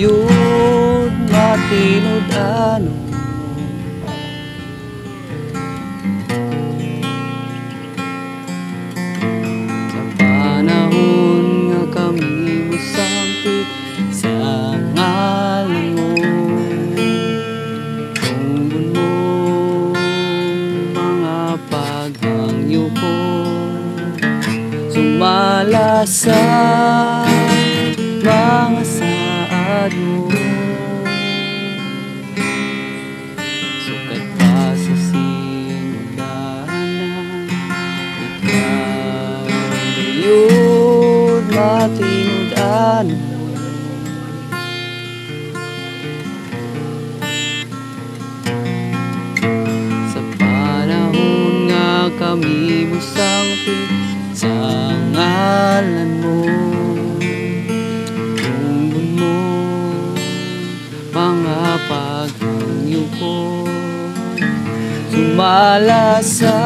Yun matinud-ano sa panahon nga kami musangkit sa ngalan mo. Tunggon mo mga paghangyo ko sumala sa mga saad mo. Sukat pa sa sindahanan, ikaw yun matinud-ano sa panahon nga kami musangkit sa ngalan mo. Tunggon mo mga paghangyo ko sumala sa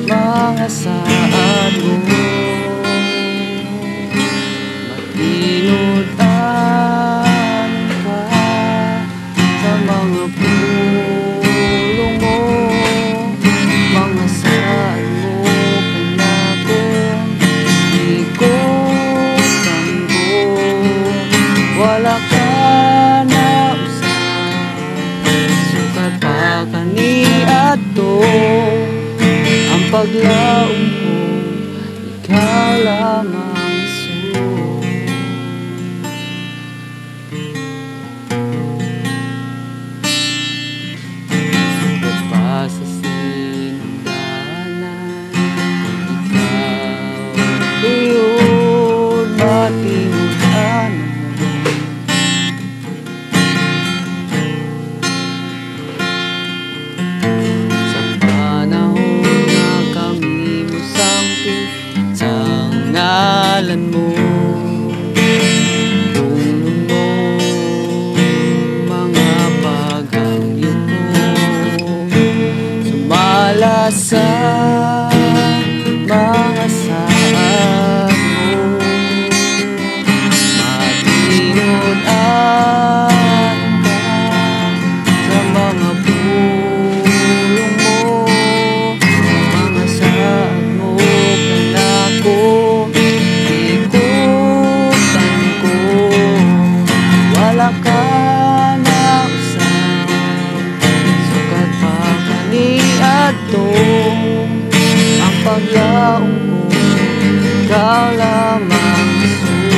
mga saad mo. Matinud-ano ka sa mga pulong mo, mga saad mo kanakong ikutan ko. Wala ka na usap, sukat pa kaniadto ang paglaom ko, ikaw lamang Isus. Sukat pa sa sindahanan, ikaw yun matinud-ano sa panahon nga kami musangkit sa ngalan mo. Tunggon mo mga paghangyo ko sumala sa mga saad mo. Matinud-ano ka sa mga pulong mo, mga saad mo kanako ikutan ko. Wala ka na usap, sukat pa kaniadto ang paglaom ko, ikaw lamang Isus.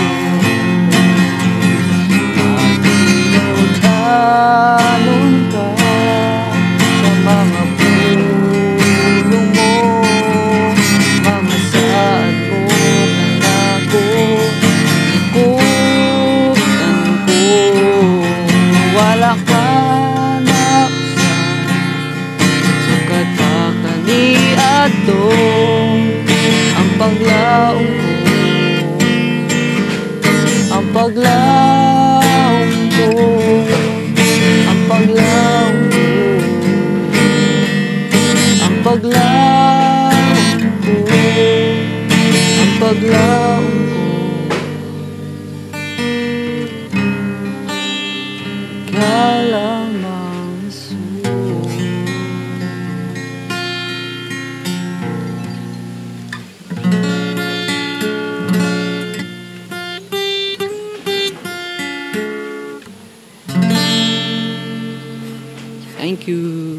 Matinud-anon ka sa mga pulong mo, mga saad mo kanako ikutan ko. Wala ka na usap, sukat pa kaniadto ang paglaom ko, ang paglaom ko, ang paglaom ko, ang paglaom ko, ang paglaom ko, ikaw lamang Isus. Thank you.